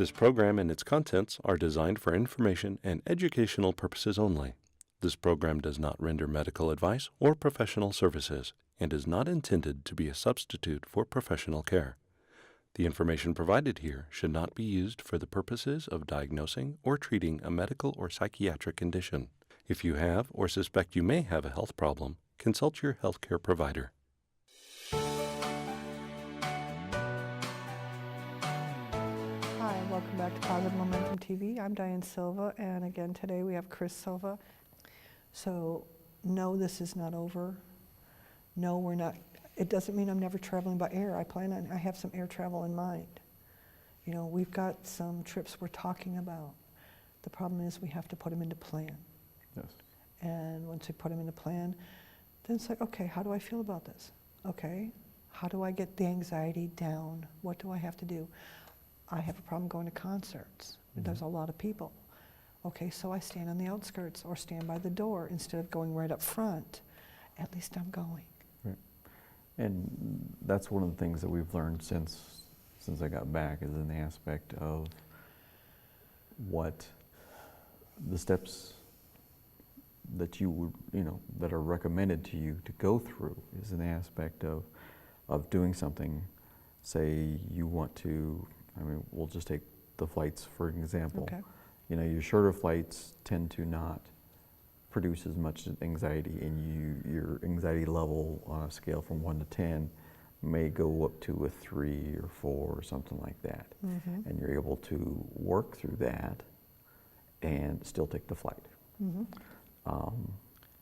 This program and its contents are designed for information and educational purposes only. This program does not render medical advice or professional services and is not intended to be a substitute for professional care. The information provided here should not be used for the purposes of diagnosing or treating a medical or psychiatric condition. If you have or suspect you may have a health problem, consult your healthcare provider. Hi, welcome back to Positive Momentum TV. I'm Diane Silva, and again today we have Chris Silva. So, no, this is not over. No, we're not. It doesn't mean I'm never traveling by air. I have some air travel in mind. You know, we've got some trips we're talking about. The problem is we have to put them into plan. Yes. And once we put them into plan, then it's like, okay, how do I feel about this? Okay, how do I get the anxiety down? What do I have to do? I have a problem going to concerts. There's a lot of people. Okay, so I stand on the outskirts or stand by the door instead of going right up front. At least I'm going. Right. And that's one of the things that we've learned since I got back, is in the aspect of what the steps that you would, that are recommended to you to go through, is in the aspect of doing something. Say you want to, we'll just take the flights for an example. Okay. Your shorter flights tend to not produce as much anxiety, and your anxiety level on a scale from 1 to 10 may go up to a 3 or 4 or something like that. Mm-hmm. And you're able to work through that and still take the flight. Mm-hmm.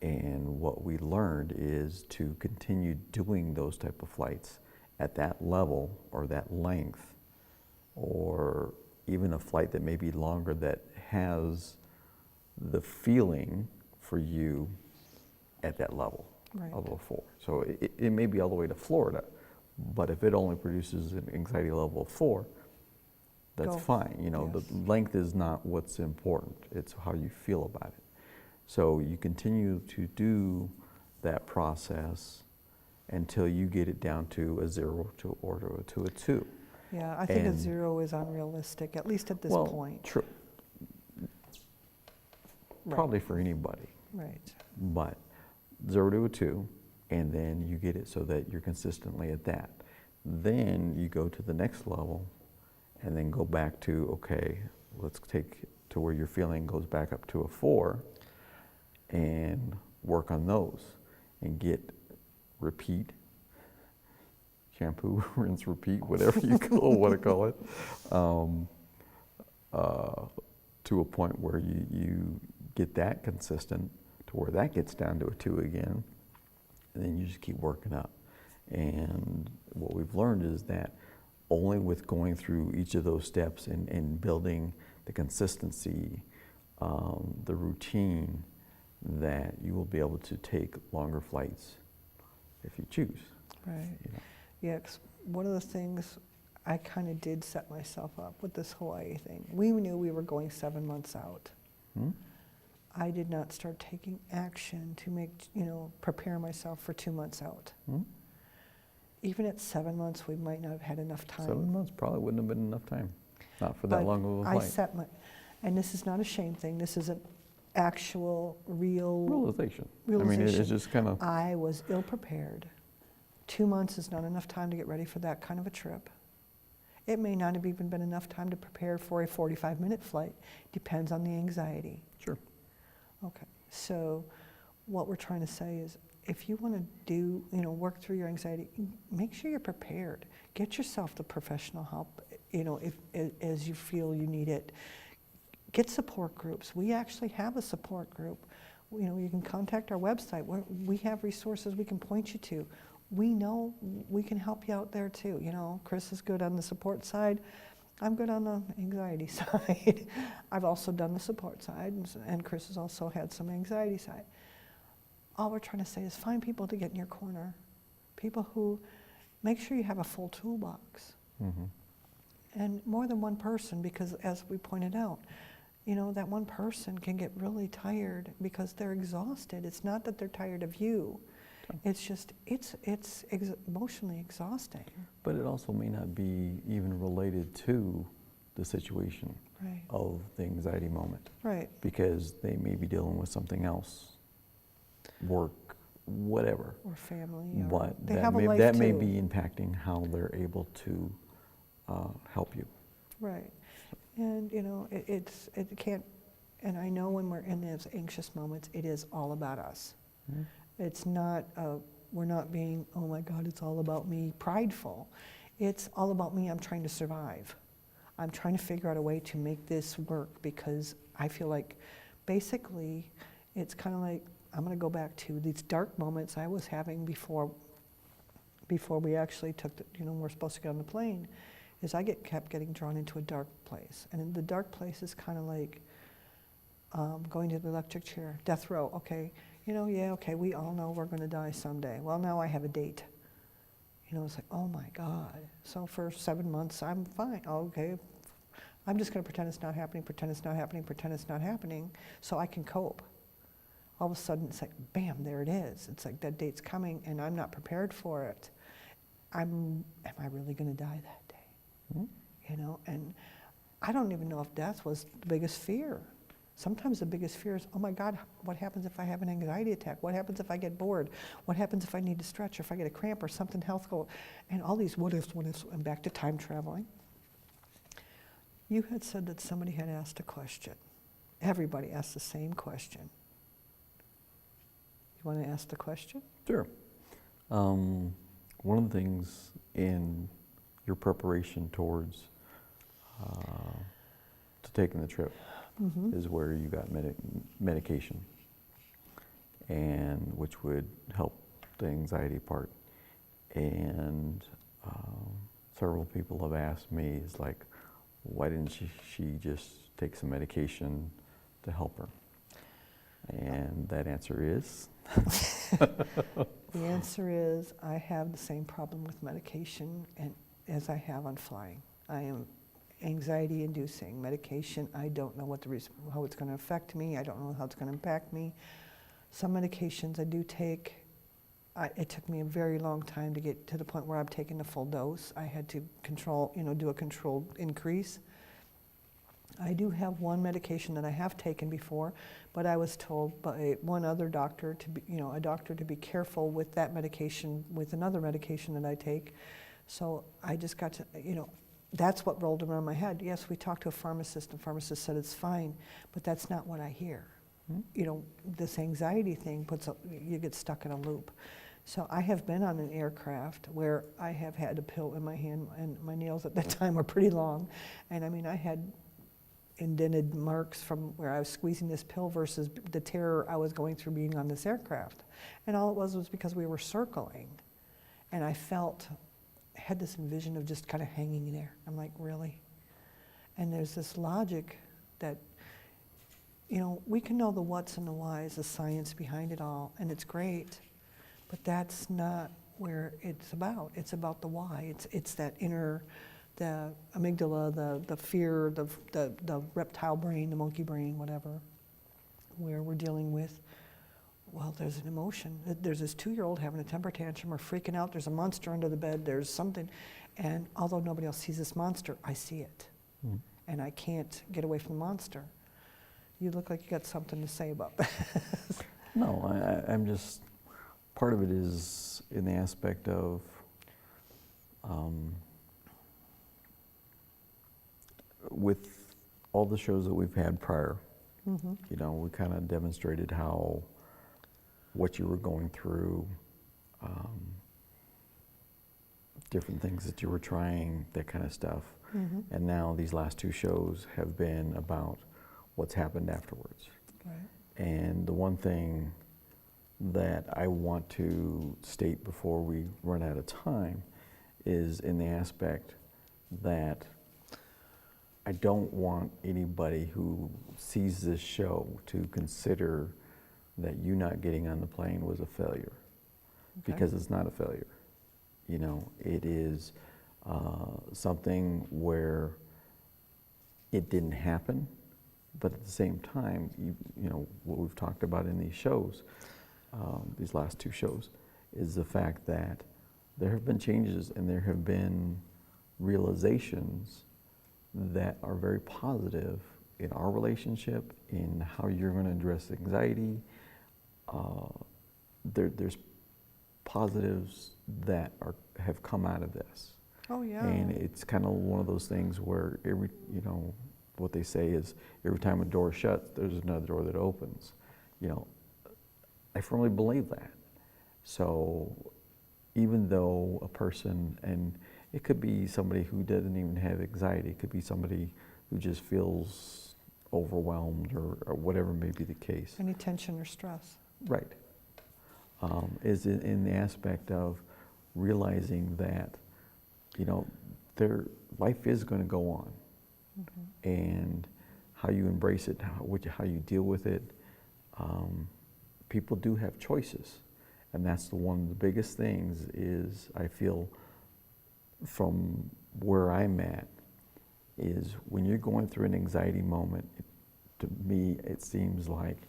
And what we learned is to continue doing those type of flights at that level or that length, or even a flight that may be longer that has the feeling for you at that level, Right. level 4. So it may be all the way to Florida, but if it only produces an anxiety level of 4, that's Go. fine. Yes. The length is not what's important, it's how you feel about it. So you continue to do that process until you get it down to a 0 or to a 2. Yeah, I think a And- 0 is unrealistic, at least at this Well, point. true. Right. Probably for anybody, Right. but 0 to a 2, and then you get it so that you're consistently at that. Then you go to the next level, and then go back to, okay, let's take to where your feeling goes back up to a 4, and work on those, and get repeat, shampoo, rinse, repeat, whatever you want to call it, to a point where you get that consistent, to where that gets down to a 2 again, and then you just keep working up. And what we've learned is that only with going through each of those steps and building the consistency, the routine, that you will be able to take longer flights if you choose. Right. Yeah, 'cause one of the things I kind of did set myself up with this Hawaii thing. We knew we were going 7 months out. Hmm? I did not start taking action to prepare myself for 2 months out. Hmm? Even at 7 months, we might not have had enough time. 7 months probably wouldn't have been enough time, not for that But long of a I flight. set and this is not a shame thing, this is an actual, real Realization. realization. It's just kind of, I was ill prepared. 2 months is not enough time to get ready for that kind of a trip. It may not have even been enough time to prepare for a 45-minute flight. Depends on the anxiety. sure. Okay, so what we're trying to say is, if you want to do, work through your anxiety, make sure you're prepared. Get yourself the professional help, as you feel you need it. Get support groups. We actually have a support group. You can contact our website. We have resources we can point you to. We know we can help you out there too. Chris is good on the support side. I'm good on the anxiety side. I've also done the support side, and Chris has also had some anxiety side. All we're trying to say is find people to get in your corner. People who make sure you have a full toolbox. Mm-hmm. And more than one person, because as we pointed out, that one person can get really tired because they're exhausted. It's not that they're tired of you. It's just, it's emotionally exhausting. But it also may not be even related to the situation Right. of the anxiety moment, Right. because they may be dealing with something else, work, whatever. Or family. Or But they that have a may, life that may too. be impacting how they're able to help you. Right. And, you know, it can't, and I know when we're in those anxious moments, it is all about us. Mhm. It's not, we're not being, oh my God, it's all about me, prideful. It's all about me, I'm trying to survive. I'm trying to figure out a way to make this work because I feel like basically it's kind of like, I'm going to go back to these dark moments I was having before we actually took the, you know, we're supposed to get on the plane, is I kept getting drawn into a dark place. And in the dark place is kind of like going to the electric chair, death row, okay, you know, yeah, okay, we all know we're going to die someday. Well, now I have a date. You know, it's like, oh my God. So for 7 months, I'm fine. Okay, I'm just going to pretend it's not happening, pretend it's not happening, pretend it's not happening, so I can cope. All of a sudden, it's like, bam, there it is. It's like that date's coming, and I'm not prepared for it. Am I really going to die that day? Mhm. You know, and I don't even know if death was the biggest fear. Sometimes the biggest fear is, oh my God, what happens if I have an anxiety attack? What happens if I get bored? What happens if I need to stretch, or if I get a cramp, or something health goal? And all these what ifs, and back to time traveling. You had said that somebody had asked a question. Everybody asked the same question. You want to ask the question? Sure. One of the things in your preparation towards to taking the trip Mm-hmm. is where you got medication, and which would help the anxiety part. And several people have asked me, is like, why didn't she just take some medication to help her? And that answer is? The answer is I have the same problem with medication as I have on flying. I am anxiety-inducing medication. I don't know how it's going to affect me. I don't know how it's going to impact me. Some medications I do take. It took me a very long time to get to the point where I'm taking the full dose. I had to do a controlled increase. I do have one medication that I have taken before, but I was told by one other doctor to be careful with that medication with another medication that I take. So I just got to, that's what rolled around my head. Yes, we talked to a pharmacist, and the pharmacist said it's fine, but that's not what I hear. Mm-hmm. This anxiety thing you get stuck in a loop. So I have been on an aircraft where I have had a pill in my hand, and my nails at that time were pretty long. And I mean, I had indented marks from where I was squeezing this pill versus the terror I was going through being on this aircraft. And all it was because we were circling. And I had this vision of just kind of hanging there. I'm like, really? And there's this logic that, we can know the what's and the whys, the science behind it all, and it's great, but that's not where it's about. It's about the why. It's that inner, the amygdala, the fear, the reptile brain, the monkey brain, whatever, where we're dealing with, well, there's an emotion. There's this 2-year-old having a temper tantrum or freaking out. There's a monster under the bed. There's something. And although nobody else sees this monster, I see it. Mm. And I can't get away from the monster. You look like you got something to say about that. No, I'm just, part of it is in the aspect of with all the shows that we've had prior, Mm-hmm. we kind of demonstrated what you were going through, different things that you were trying, that kind of stuff. Mm-hmm. And now these last 2 shows have been about what's happened afterwards. Right. And the one thing that I want to state before we run out of time is in the aspect that I don't want anybody who sees this show to consider that you not getting on the plane was a failure, because it's not a failure. It is something where it didn't happen, but at the same time, what we've talked about in these shows, these last 2 shows, is the fact that there have been changes and there have been realizations that are very positive in our relationship, in how you're going to address anxiety. There's positives that have come out of this. Oh, yeah. And it's kind of one of those things where what they say is every time a door shuts, there's another door that opens. I firmly believe that. So even though a person, and it could be somebody who doesn't even have anxiety, it could be somebody who just feels overwhelmed or whatever may be the case. Any tension or stress. Right. Is in the aspect of realizing that, their life is going to go on. Mm-hmm. And how you embrace it, how you deal with it. People do have choices. And that's one of the biggest things is, I feel, from where I'm at, is when you're going through an anxiety moment, to me, it seems like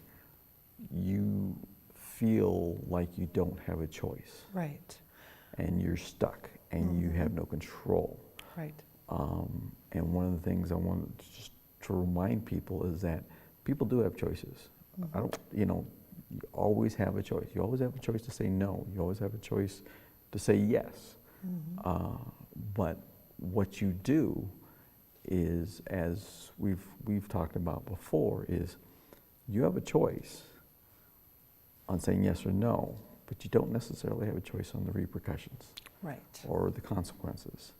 you feel like you don't have a choice. Right. And you're stuck, and you have no control. Right. And one of the things I want just to remind people is that people do have choices. You always have a choice. You always have a choice to say no. You always have a choice to say yes. But what you do is, as we've talked about before, is you have a choice on saying yes or no, but you don't necessarily have a choice on the repercussions. Right. Or the consequences.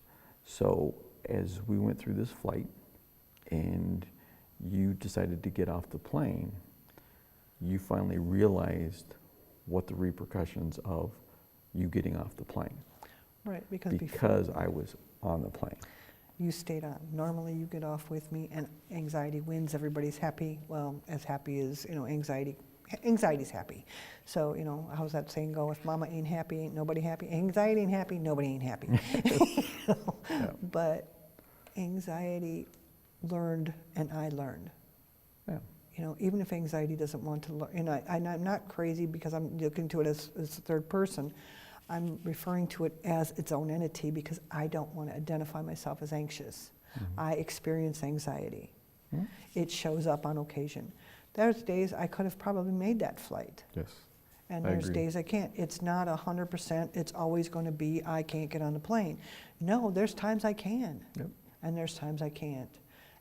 So as we went through this flight and you decided to get off the plane, you finally realized what the repercussions of you getting off the plane. Right, because I was on the plane. You stayed on. Normally you get off with me and anxiety wins, everybody's happy. Well, as happy as, anxiety's happy. So, how's that saying go? If mama ain't happy, ain't nobody happy. Anxiety ain't happy, nobody ain't happy. Yeah. But anxiety learned and I learned. Yeah. Even if anxiety doesn't want to learn, and I'm not crazy because I'm looking to it as a third person. I'm referring to it as its own entity because I don't want to identify myself as anxious. I experience anxiety. It shows up on occasion. There's days I could have probably made that flight. Yes. And I there's agree. days I can't. It's not 100%, it's always going to be, I can't get on the plane. No, there's times I can. Yep. And there's times I can't.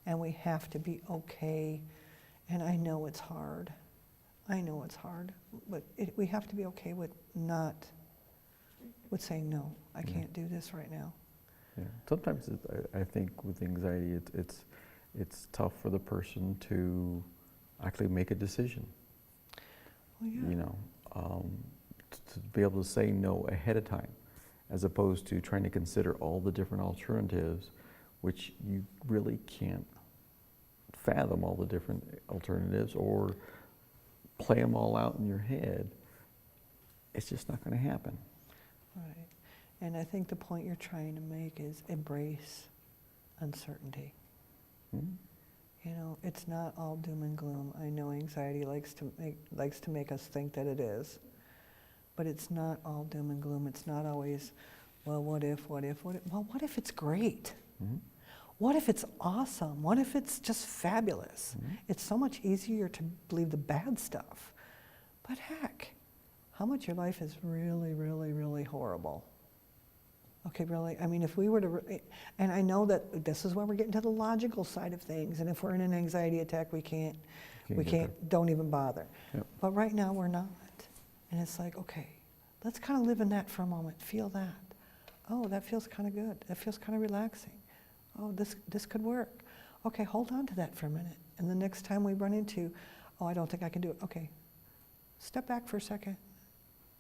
And we have to be okay. And I know it's hard. But we have to be okay with saying, no, I can't do this right now. Yeah. Sometimes I think with anxiety, it's tough for the person to actually make a decision. Well, yeah. To be able to say no ahead of time, as opposed to trying to consider all the different alternatives, which you really can't fathom all the different alternatives or play them all out in your head. It's just not going to happen. Right. And I think the point you're trying to make is embrace uncertainty. It's not all doom and gloom. I know anxiety likes to make us think that it is. But it's not all doom and gloom. It's not always, well, what if? Well, what if it's great? What if it's awesome? What if it's just fabulous? It's so much easier to believe the bad stuff. But heck, how much your life is really, really, really horrible? Okay, really? I mean, if we were to, and I know that this is where we're getting to the logical side of things, and if we're in an anxiety attack, don't even bother. Yep. But right now we're not. And it's like, okay, let's kind of live in that for a moment, feel that. Oh, that feels kind of good. That feels kind of relaxing. Oh, this could work. Okay, hold on to that for a minute. And the next time we run into, oh, I don't think I can do it. Okay, step back for a second.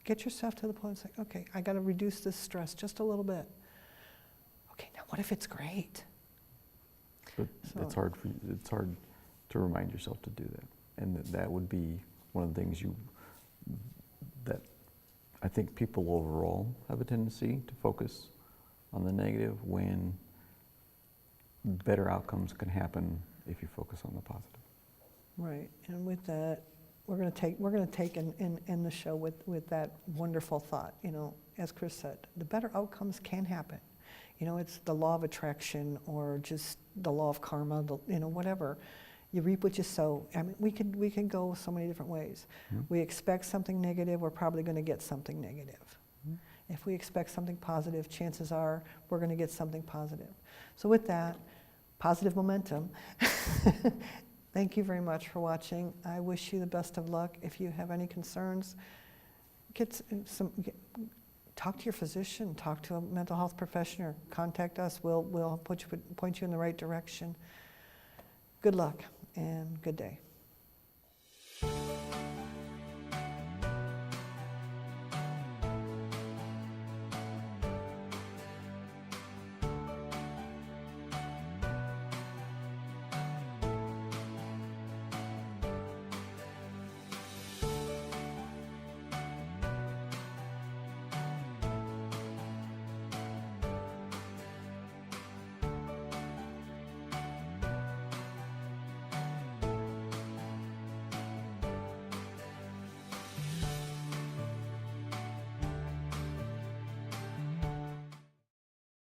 Get yourself to the point, it's like, okay, I got to reduce this stress just a little bit. Okay, now what if it's great? But it's hard to remind yourself to do that. And that would be one of the things that I think people overall have a tendency to focus on the negative when better outcomes can happen if you focus on the positive. Right, and with that, we're going to take and end the show with that wonderful thought. As Chris said, the better outcomes can happen. You know, it's the law of attraction or just the law of karma, you know, whatever. You reap what you sow. I mean, we could go so many different ways. We expect something negative, we're probably going to get something negative. If we expect something positive, chances are we're going to get something positive. So with that, positive momentum. Thank you very much for watching. I wish you the best of luck. If you have any concerns, talk to your physician, talk to a mental health professional, contact us. We'll point you in the right direction. Good luck and good day.